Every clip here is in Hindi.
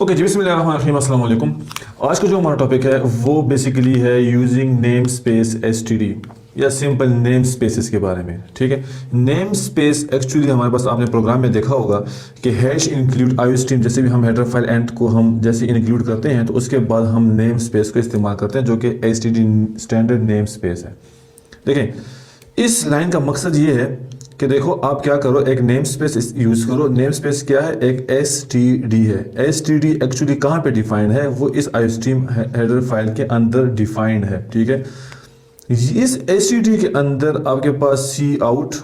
ओके जी, बिस्मिल्लाहिर्रहमानिर्रहीम, अस्सलाम वालेकुम। आज का जो हमारा टॉपिक है वो बेसिकली है यूजिंग नेम स्पेस एसटीडी या सिंपल नेम स्पेसेस के बारे में। ठीक है, नेम स्पेस एक्चुअली हमारे पास आपने प्रोग्राम में देखा होगा कि हैश इंक्लूड आईओ स्ट्रीम, जैसे भी हम हेडर फाइल एंड को हम जैसे इंक्लूड करते हैं तो उसके बाद हम नेम स्पेस को इस्तेमाल करते हैं जो कि एसटीडी स्टैंडर्ड नेम स्पेस है। देखें, इस लाइन का मकसद ये है कि देखो आप क्या करो, एक नेम स्पेस यूज करो। नेम स्पेस क्या है? एक एसटीडी है। एसटीडी एक्चुअली कहाँ पे डिफाइंड है? वो इस आईओस्ट्रीम हेडर फाइल के अंदर डिफाइंड है। ठीक है, इस एसटीडी के अंदर आपके पास सी आउट,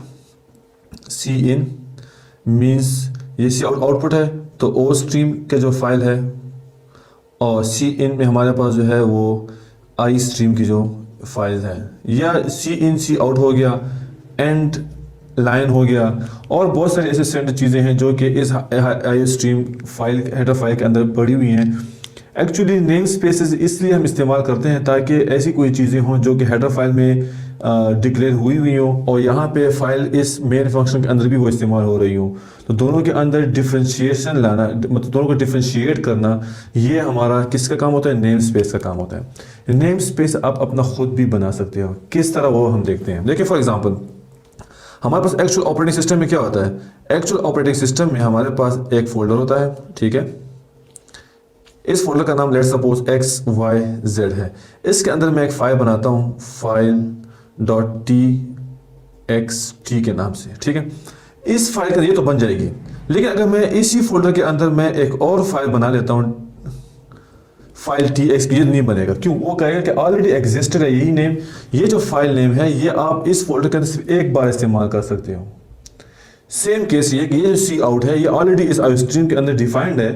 सी इन मीन्स ये सी आउट आउटपुट है, तो ओ स्ट्रीम के जो फाइल है, और सी इन में हमारे पास जो है वो आई स्ट्रीम की जो फाइल है, या सी इन सी आउट हो गया, एंड लाइन हो गया, और बहुत सारी ऐसे स्टैंडर्ड चीज़ें हैं जो कि इस I stream file header file के अंदर पड़ी हुई हैं। एक्चुअली नेम स्पेसेस इसलिए हम इस्तेमाल करते हैं ताकि ऐसी कोई चीज़ें हों जो कि हेडर फाइल में डिक्लेयर हुई हो और यहाँ पे फाइल इस मेन फंक्शन के अंदर भी वो इस्तेमाल हो रही हो, तो दोनों के अंदर डिफ्रेंशिएशन लाना, मतलब दोनों को डिफ्रेंशिएट करना, ये हमारा किसका काम होता है? नेम स्पेस का काम होता है। नेम स्पेस आप अपना खुद भी बना सकते हो। किस तरह वो हम देखते हैं। देखिए फॉर एग्जाम्पल, हमारे पास एक्चुअल ऑपरेटिंग सिस्टम में क्या होता है? एक्चुअल ऑपरेटिंग सिस्टम में हमारे पास एक फोल्डर होता है। ठीक है, इस फोल्डर का नाम लेट्स सपोज XYZ है। इसके अंदर मैं एक फाइल बनाता हूं, फाइल .txt के नाम से। ठीक है, इस फाइल का ये तो बन जाएगी, लेकिन अगर मैं इसी फोल्डर के अंदर मैं एक और फाइल बना लेता हूं, फाइल txt, ये नहीं बनेगा। क्यों? वो कहेगा कि ऑलरेडी एग्जिस्टेड है यही नेम। ये जो फाइल नेम है ये आप इस फोल्डर के अंदर सिर्फ एक बार इस्तेमाल कर सकते हो। सेम केस ये कि ये जो सी आउट है ये ऑलरेडी इस आई स्ट्रीम के अंदर डिफाइंड है,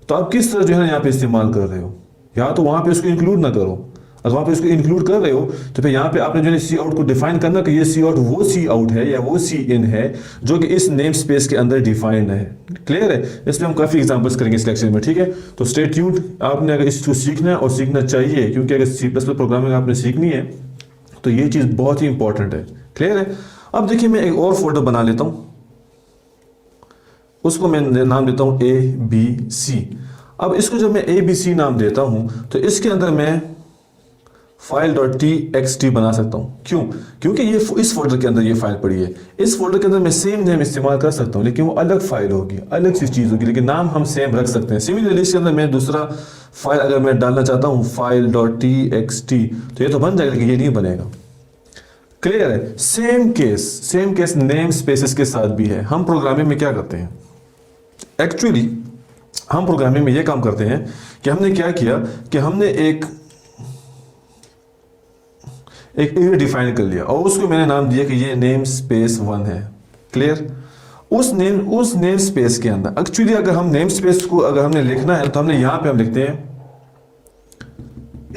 तो आप किस तरह जो है ना यहाँ पे इस्तेमाल कर रहे हो, या तो वहां पे उसको इंक्लूड ना करो। अगर वहां पे उसको इंक्लूड कर रहे हो तो फिर यहाँ पे आपने जो है सी आउट को डिफाइन करना कि ये सी आउट वो सी आउट है या वो सी इन है जो कि इस नेम स्पेस के अंदर डिफाइंड है। क्लियर है? इस पर हम काफ़ी एग्जांपल्स करेंगे इस लेक्चर में। ठीक है, तो स्टे ट्यून्ड। आपने अगर इसको सीखना है और सीखना चाहिए, क्योंकि अगर C++ प्रोग्रामिंग आपने सीखनी है तो ये चीज़ बहुत ही इंपॉर्टेंट है। क्लियर है? अब देखिए, मैं एक और फोल्डर बना लेता हूँ, उसको मैं नाम देता हूँ ABC। अब इसको जब मैं ABC नाम देता हूँ तो इसके अंदर मैं फाइल .txt बना सकता हूँ। क्यों? क्योंकि ये इस फोल्डर के अंदर ये फाइल पड़ी है। इस फोल्डर के अंदर मैं सेम नेम इस्तेमाल कर सकता हूँ, लेकिन वो अलग फाइल होगी, अलग सी चीज़ होगी, लेकिन नाम हम सेम रख सकते हैं। सिमिलरली इसके अंदर मैं दूसरा फाइल अगर मैं डालना चाहता हूँ फाइल .txt, तो ये तो बन जाएगा, लेकिन ये नहीं बनेगा। क्लियर है? सेम केस नेम स्पेसेस के साथ भी है। हम प्रोग्रामिंग में क्या करते हैं? एक्चुअली हम प्रोग्रामिंग में ये काम करते हैं कि हमने क्या किया कि हमने एक एरिया डिफाइन कर लिया और उसको मैंने नाम दिया कि ये नेम स्पेस 1 है। क्लियर? उस नेम स्पेस के अंदर एक्चुअली अगर हम नेम स्पेस को अगर हमने लिखना है तो हमने यहां पे हम लिखते हैं,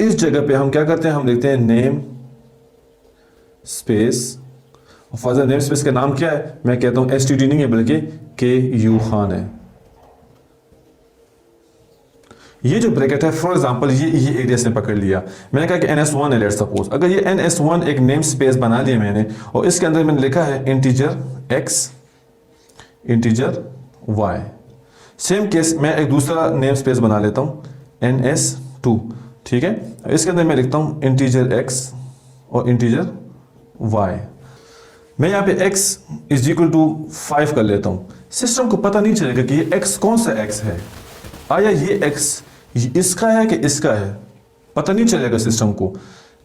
इस जगह पे हम क्या करते हैं, हम लिखते हैं name space. Further name space का नाम क्या है? मैं कहता हूं STD नहीं है बल्कि KU खान है। ये जो ब्रैकेट है फॉर एग्जांपल ये एरिया से पकड़ लिया, मैंने कहा कि NS1 है लेट्स सपोज। अगर ये NS1 एक नेम स्पेस बना लिया मैंने और इसके अंदर मैंने लिखा है integer X integer Y। Same case मैं एक दूसरा नेम स्पेस बना लेता हूं NS2। ठीक है, इसके अंदर मैं लिखता हूं इंटीजर X और इंटीजर Y। मैं यहाँ पे X इज इक्वल टू 5 कर लेता हूं। सिस्टम को पता नहीं चलेगा कि ये X कौन सा X है, आया ये X इसका है कि इसका है, पता नहीं चलेगा सिस्टम को।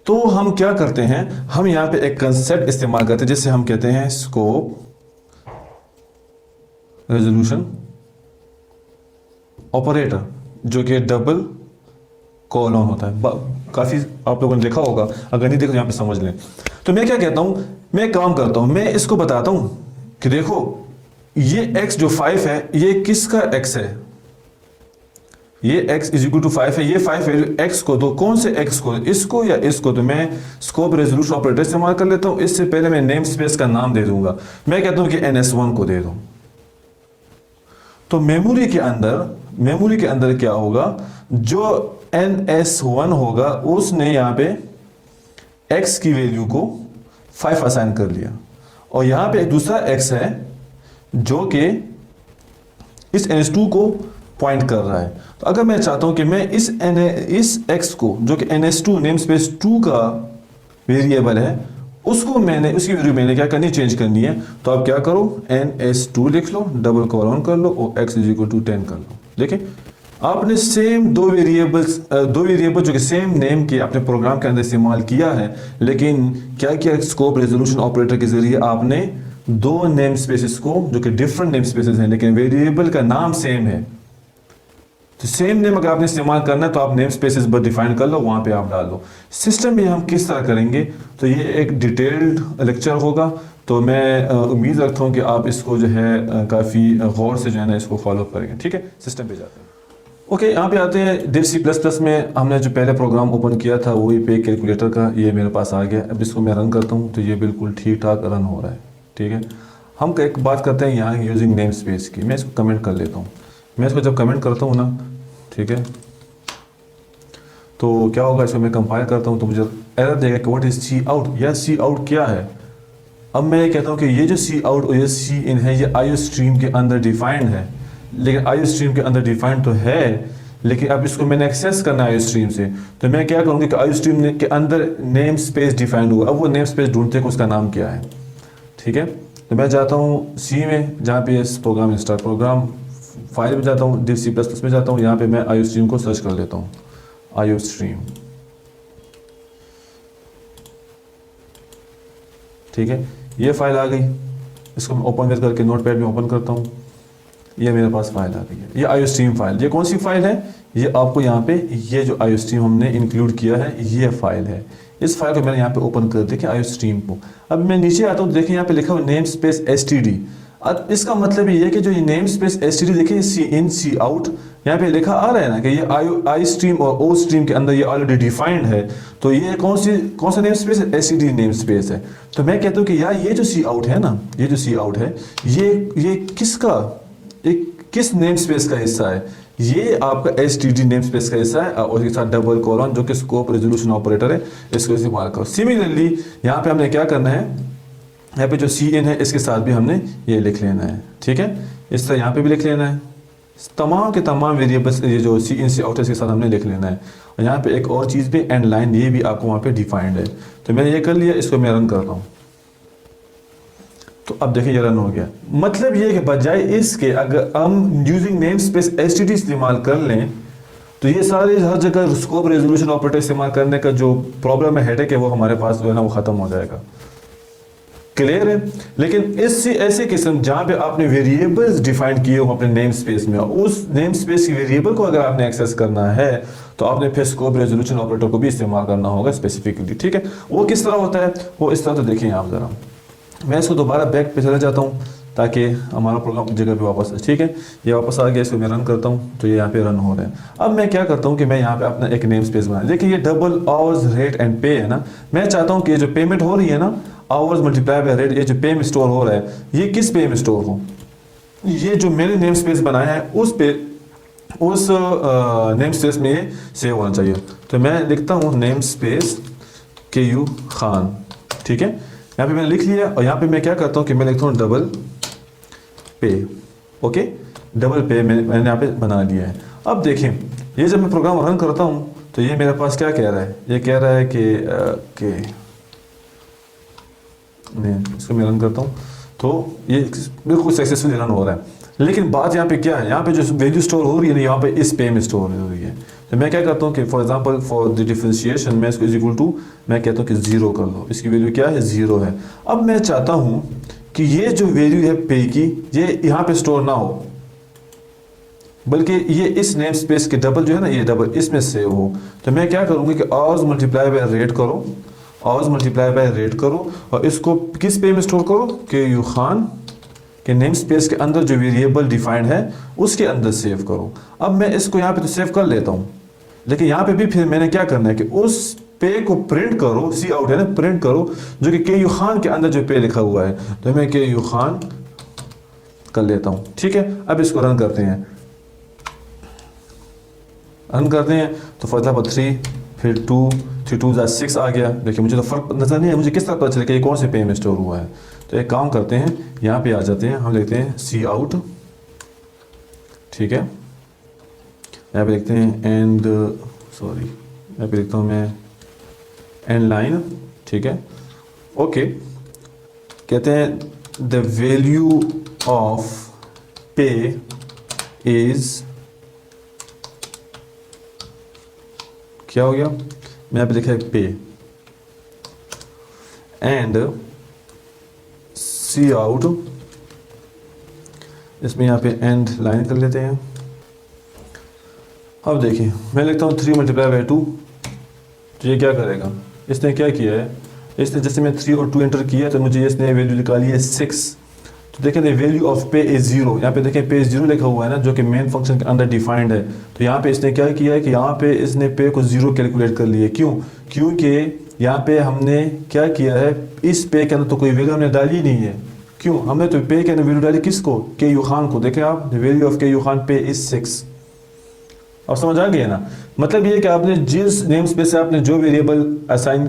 तो हम क्या करते हैं, हम यहां पे एक कंसेप्ट इस्तेमाल करते हैं जिसे हम कहते हैं स्कोप रेजोल्यूशन ऑपरेटर, जो कि डबल कॉलन होता है। काफी आप लोगों ने देखा होगा, अगर नहीं देखो यहां पे समझ लें। तो मैं क्या कहता हूं, मैं काम करता हूं, मैं इसको बताता हूं कि देखो ये X जो 5 है ये किसका X है, ये X इज इक्वल टू 5 है। ये 5 वैल्यू X को दो, कौन से X को, इसको या इसको? तो मैं स्कोप रेजोल्यूशन ऑपरेटर इस्तेमाल कर लेता हूं। इससे पहले मैं नेम स्पेस का नाम दे दूंगा, मैं कहता हूं कि NS1 को दे दूं। तो मेमोरी के अंदर क्या होगा, जो NS1 होगा उसने यहां पे X की वैल्यू को 5 असाइन कर लिया, और यहां पे एक दूसरा X है जो कि इस NS2 को पॉइंट कर रहा है। तो अगर मैं चाहता हूं कि मैं इस x को जो कि ns2 नेम स्पेस 2 का वेरिएबल है उसको मैंने उसकी वैल्यू मैंने क्या करनी चेंज करनी है, तो आप क्या करो ns2 लिख लो, डबल कॉलन कर लो और x इज इक्वल टू 10 कर लो। देखिए आपने सेम दो वेरिएबल जो कि सेम नेम के अपने प्रोग्राम के अंदर इस्तेमाल किया है, लेकिन क्या किया स्कोप रेजोल्यूशन ऑपरेटर के जरिए आपने दो नेम स्पेसेस को जो कि डिफरेंट नेम स्पेसेस हैं लेकिन वेरिएबल का नाम सेम है। तो सेम नेम अगर आपने इस्तेमाल करना है तो आप नेम स्पेसेस बस डिफाइन कर लो, वहां पे आप डाल दो। सिस्टम में हम किस तरह करेंगे तो ये एक डिटेल्ड लेक्चर होगा, तो मैं उम्मीद रखता हूँ कि आप इसको जो है काफ़ी गौर से जो है ना इसको फॉलो करेंगे। ठीक है, सिस्टम पे जाते हैं। ओके, यहाँ पे आते हैं डिव C++ में हमने जो पहले प्रोग्राम ओपन किया था वही पे कैलकुलेटर का, ये मेरे पास आ गया। अब इसको मैं रन करता हूँ तो ये बिल्कुल ठीक ठाक रन हो रहा है। ठीक है, हम एक बात करते हैं यहाँ यूजिंग नेम स्पेस की। मैं इसको कमेंट कर लेता हूँ। मैं इसको जब कमेंट करता हूँ ना, ठीक है, तो क्या होगा, इसको मैं कंपाइल करता हूँ तो मुझे एरर देगा कि व्हाट इज सी आउट, या सी आउट क्या है। अब मैं ये कहता हूँ कि ये जो सी आउट और ये सी इन है ये आईओ स्ट्रीम के अंदर डिफाइंड है, लेकिन आईओ स्ट्रीम के अंदर डिफाइंड तो है, लेकिन अब इसको मैंने एक्सेस करना है आईओ स्ट्रीम से, तो मैं क्या करूँगी कि आईओ स्ट्रीम के अंदर नेम स्पेस डिफाइंड हुआ। अब वो नेम स्पेस ढूंढते हैं कि उसका नाम क्या है। ठीक है, तो मैं जाता हूँ सी में, जहाँ पे इस प्रोग्राम स्टार्ट प्रोग्राम फाइल में जाता हूँ, डिव C++ में जाता हूँ, यहाँ पे मैं आईओ स्ट्रीम को सर्च कर लेता हूँ। आईओ स्ट्रीम, ठीक है, ये फाइल आ गई। इसको मैं ओपन करके नोटपैड में ओपन करता हूँ, ये मेरे पास फाइल आ गई है। ये आईओ स्ट्रीम फाइल, ये कौन सी फाइल है, ये आपको यहाँ पे ये जो आईओ स्ट्रीम हमने इंक्लूड किया है ये फाइल है। इस फाइल को मैंने यहाँ पे ओपन कर देखिए आईओ स्ट्रीम को। अब मैं नीचे आता हूँ, देखिए यहाँ पे लिखा हुआ नेम स्पेस std। अब इसका मतलब ये है कि जो ये नेम स्पेस std देखिए सी इन सी आउट यहाँ पे लिखा आ रहा है ना कि ये आई स्ट्रीम और ओ स्ट्रीम के अंदर ये ऑलरेडी डिफाइंड है, तो ये कौन सा नेम स्पेस है, std नेम स्पेस है। तो मैं कहता हूँ कि यार ये जो सी आउट है ना, ये जो सी आउट है ये किस नेम स्पेस का हिस्सा है, ये आपका std नेम स्पेस का हिस्सा है, और इसके साथ डबल कॉलन जो कि स्कोप रेजोल्यूशन ऑपरेटर है, इसको इस्तेमाल करो। सिमिलरली यहाँ पे हमने क्या करना है, यहाँ पे जो सी इन है इसके साथ भी हमने ये लिख लेना है। ठीक है, इस तरह यहाँ पे भी लिख लेना है, तमाम के तमाम वेरिएबल्स ये जो सी इन सी आउट है इसके साथ हमने लिख लेना है। और यहाँ पे एक और चीज़ भी एंड लाइन, ये भी आपको वहाँ पे डिफाइंड है। तो मैंने ये कर लिया, इसको मैं रन करता हूँ तो अब देखिए ये रन हो गया। मतलब ये कि बजाय इसके अगर हम यूजिंग नेम स्पेस std इस्तेमाल कर लें तो ये सारे हर जगह स्कोप रेजोल्यूशन ऑपरेटर इस्तेमाल करने का जो प्रॉब्लम है, हेडेक है, वो हमारे पास जो है ना वो खत्म हो जाएगा। क्लियर है। लेकिन इससे ऐसे किस्म जहाँ पे आपने वेरिएबल्स डिफाइन किए हो अपने नेम स्पेस में, उस नेम स्पेस की वेरिएबल को अगर आपने एक्सेस करना है तो आपने फिर स्कोप रेजोल्यूशन ऑपरेटर को भी इस्तेमाल करना होगा स्पेसिफिकली। ठीक है, वो किस तरह होता है, वो इस तरह, तो देखिए आप जरा, मैं इसको दोबारा बैक पे चला जाता हूँ ताकि हमारा प्रोग्राम जगह पे वापस है। ठीक है, ये वापस आ गया, इसको मैं रन करता हूँ तो ये यहाँ पे रन हो रहा है। अब मैं क्या करता हूँ कि मैं यहाँ पे अपना एक नेम स्पेस बना, देखिए ये डबल आवर्स रेट एंड पे है ना, मैं चाहता हूँ कि ये जो पेमेंट हो रही है ना, आवर्स मल्टीप्लाई बाय रेट, ये जो पे में स्टोर हो रहा है, ये किस पे में स्टोर हो, ये जो मैंने नेम स्पेस बनाया है उस नेम स्पेस में ये सेव होना चाहिए। तो मैं लिखता हूँ नेम स्पेस KU खान। ठीक है, यहाँ पे मैंने लिख लिया, और यहाँ पे मैं क्या करता हूँ कि मैं लिखता हूँ डबल पे। ओके, डबल पे मैंने यहाँ पे बना लिया है। अब देखें, ये जब मैं प्रोग्राम रन करता हूँ तो ये मेरे पास क्या कह रहा है, ये कह रहा है कि इसको मैं रन करता हूँ तो ये बिल्कुल सक्सेसफुली रन हो रहा है। लेकिन बात यहाँ पे क्या है, यहाँ पे जो वैल्यू स्टोर हो रही है ना, यहाँ पे इस पे में स्टोर हो रही है। तो मैं क्या करता हूँ कि for example for the differentiation मैं इसको इज इक्वल टू, मैं कहता हूँ कि 0 कर लो, इसकी वैल्यू क्या है, 0 है। अब मैं चाहता हूँ कि ये जो वैल्यू है पे की, ये यहाँ पे स्टोर ना हो, बल्कि ये इस नेम स्पेस के डबल जो है ना, ये डबल इसमें सेव हो। तो मैं क्या करूँगी कि आवर्स मल्टीप्लाई बाय रेट करो, आवर्स मल्टीप्लाई बाय रेट करो, और इसको किस पे में स्टोर करो, KU खान के नेम स्पेस के अंदर जो वेरिएबल डिफाइंड है उसके अंदर सेव करो। अब मैं इसको यहाँ पे तो सेव कर लेता हूँ, लेकिन यहाँ पे भी फिर मैंने क्या करना है कि उस पे को प्रिंट करो, सी आउट है ना, प्रिंट करो जो कि KU खान के अंदर जो पे लिखा हुआ है। तो मैं KU खान कर लेता हूँ। ठीक है, अब इसको रन करते हैं, तो फॉर एग्जाम्पल 3 फिर 2 3 2 6 आ गया। देखिए मुझे तो फर्क नजर नहीं है, मुझे किस तरह पता चले कि ये कौन से पे में स्टोर हुआ है। तो एक काम करते हैं, यहाँ पे आ जाते हैं, हम लिखते हैं सी आउट। ठीक है, यहाँ पे लिखते हैं एंड, सॉरी यहाँ पे लिखता हूँ मैं एंड लाइन, ठीक है। ओके, कहते हैं द वैल्यू ऑफ पे इज, क्या हो गया, मैं यहाँ पे लिखा है पे, एंड सी आउट, इसमें यहाँ पे एंड लाइन कर लेते हैं। अब देखिए मैं लिखता हूँ 3 × 2, तो ये क्या करेगा, इसने क्या किया है, इसने जैसे मैं 3 और 2 एंटर किया तो मुझे इसने वैल्यू निकाली है 6। तो देखें द वैल्यू ऑफ पे इज 0, यहाँ पे देखें पे 0 लिखा हुआ है ना, जो कि मेन फंक्शन के अंदर डिफाइंड है। तो यहाँ पे इसने क्या किया है कि यहाँ पे इसने पे को 0 कैलकुलेट कर लिया। क्यों? क्योंकि यहाँ पे हमने क्या किया है, इस पे के अंदर तो कोई वैल्यू हमने डाली नहीं है। क्यों? हमने तो पे के अंदर वैल्यू डाली किसको, के यू खान को। देखें आप, द वैल्यू ऑफ के यू खान पे इज 6। अब समझ आ गया ना, मतलब ये कि आपने जिस नेम स्पेस से आपने जो वेरिएबल असाइन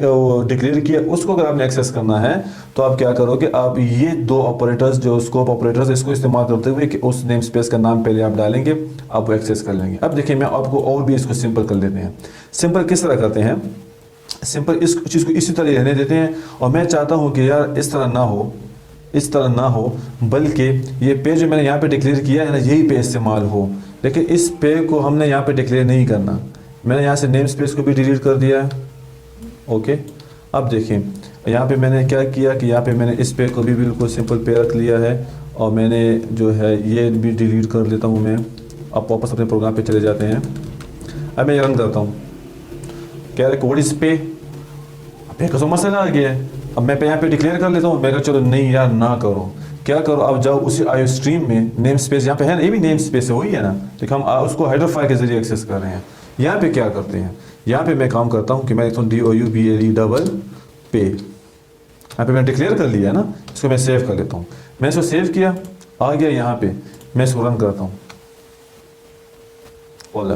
डिक्लेयर किया उसको अगर आपने एक्सेस करना है तो आप क्या करोगे, आप ये 2 ऑपरेटर्स जो स्कोप ऑपरेटर्स इसको इस्तेमाल करते हुए कि उस नेम स्पेस का नाम पहले आप डालेंगे, आप वो एक्सेस कर लेंगे। अब देखिए मैं आपको और भी इसको सिंपल कर लेते हैं। सिंपल किस तरह करते हैं, सिंपल इस चीज़ को इसी तरह रहने देते हैं। और मैं चाहता हूँ कि यार इस तरह ना हो, इस तरह ना हो, बल्कि ये पे जो मैंने यहाँ पे डिक्लेयर किया है ना, यही पे इस्तेमाल हो। लेकिन इस पे को हमने यहाँ पे डिक्लेयर नहीं करना। मैंने यहाँ से नेम स्पेस को भी डिलीट कर दिया है। ओके, अब देखिए यहाँ पे मैंने क्या किया कि यहाँ पे मैंने इस पे को भी बिल्कुल सिंपल पे रख लिया है, और मैंने जो है ये भी डिलीट कर लेता हूँ मैं। अब वापस अपने प्रोग्राम पे चले जाते हैं। अब मैं रन करता हूँ, कह रहा है व्हाट इज पे, पे का तो मसला आ गया है। अब मैं यहाँ पे डिक्लेयर कर लेता हूँ। मैं कहा चलो नहीं यार ना करो, क्या करो, अब जाओ उसी आयो स्ट्रीम में नेम स्पेस यहाँ पे है ना, ये भी नेम स्पेस है, वही है ना, देखो हम उसको हेडर फाइल के जरिए एक्सेस कर रहे हैं। यहाँ पे क्या करते हैं, यहाँ पे मैं काम करता हूँ कि मैं लिखता हूँ DOUBLE पे। यहाँ पे मैंने डिक्लेयर कर लिया ना, इसको मैं सेव कर लेता हूँ। मैं इसको सेव किया, आ गया यहाँ पे, मैं इसको रन करता हूँ। बोला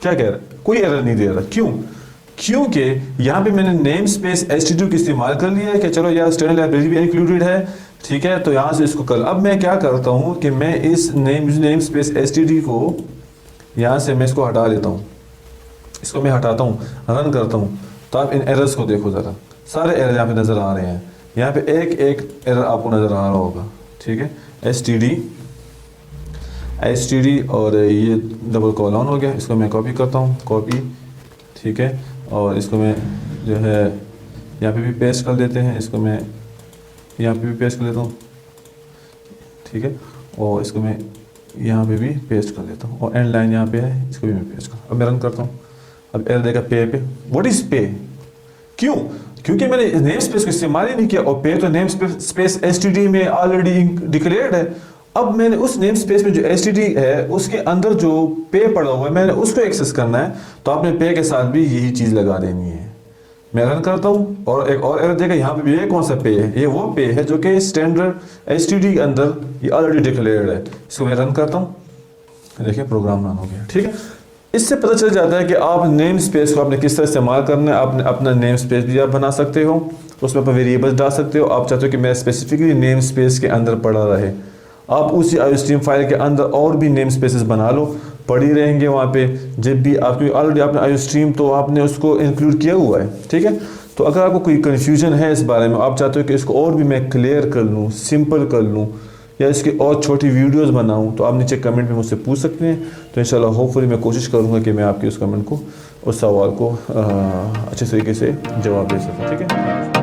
क्या कह रहा है, कोई एरर नहीं दे रहा। क्यों? क्योंकि यहाँ पे मैंने नेम स्पेस std का इस्तेमाल कर लिया है कि चलो यार स्टैंडर्ड लाइब्रेरी भी इंक्लूडेड है, ठीक है, तो यहाँ से इसको कर। अब मैं क्या करता हूँ कि मैं इस नेम स्पेस std को यहाँ से मैं इसको हटा लेता हूँ, इसको मैं हटाता हूँ, रन करता हूँ। तो आप इन एरर्स को देखो ज़रा, सारे एरर यहाँ पे नज़र आ रहे हैं। यहाँ पे एक एक एरर आपको नज़र आ रहा होगा, ठीक है, std और ये डबल कॉलन हो गया। इसको मैं कॉपी करता हूँ, कॉपी, ठीक है, और इसको मैं जो है यहाँ पे भी पेस्ट कर देते हैं, इसको मैं यहाँ पे भी पेस्ट कर देता हूँ, ठीक है, और इसको मैं यहाँ पे भी पेस्ट कर देता हूँ, और एंड लाइन यहाँ पे है, इसको भी मैं पेस्ट कर। अब मैं रन करता हूँ। अब एरर देगा पे व्हाट इज पे। क्यों? क्योंकि मैंने नेम स्पेस को इस्तेमाल ही नहीं किया, और पे तो नेम स्पेस std में ऑलरेडी डिक्लेयर्ड है। अब मैंने उस नेम स्पेस में जो std है उसके अंदर जो पे पड़ा हुआ है मैंने उसको एक्सेस करना है, तो आपने पे के साथ भी यही चीज़ लगा देनी है। मैं रन करता हूँ और एक और एरर देगा यहाँ पे भी। ये कौन सा पे है? ये वो पे है जो कि स्टैंडर्ड std के अंदर ये ऑलरेडी डिक्लेयर्ड है। इसको मैं रन करता हूँ, देखिए प्रोग्राम रन हो गया, ठीक है। इससे पता चल जाता है कि आप नेम स्पेस को आपने किस तरह इस्तेमाल करना है। आपने अपना नेम स्पेस भी आप बना सकते हो, उसमें आप वेरिएबल्स डाल सकते हो। आप चाहते हो कि मैं स्पेसिफिकली नेम स्पेस के अंदर पड़ा रहे, आप उसी आईओस्ट्रीम फाइल के अंदर और भी नेम स्पेसेस बना लो, पड़ी रहेंगे वहाँ पे जब भी आप, क्योंकि ऑलरेडी आपने आईओस्ट्रीम तो आपने उसको इंक्लूड किया हुआ है, ठीक है। तो अगर आपको कोई कन्फ्यूजन है इस बारे में, आप चाहते हो कि इसको और भी मैं क्लियर कर लूँ, सिंपल कर लूँ, या इसकी और छोटी वीडियोस बनाऊं, तो आप नीचे कमेंट में मुझसे पूछ सकते हैं। तो इंशाल्लाह होपफुली मैं कोशिश करूंगा कि मैं आपके उस कमेंट को, उस सवाल को अच्छे तरीके से जवाब दे सकूं, ठीक है।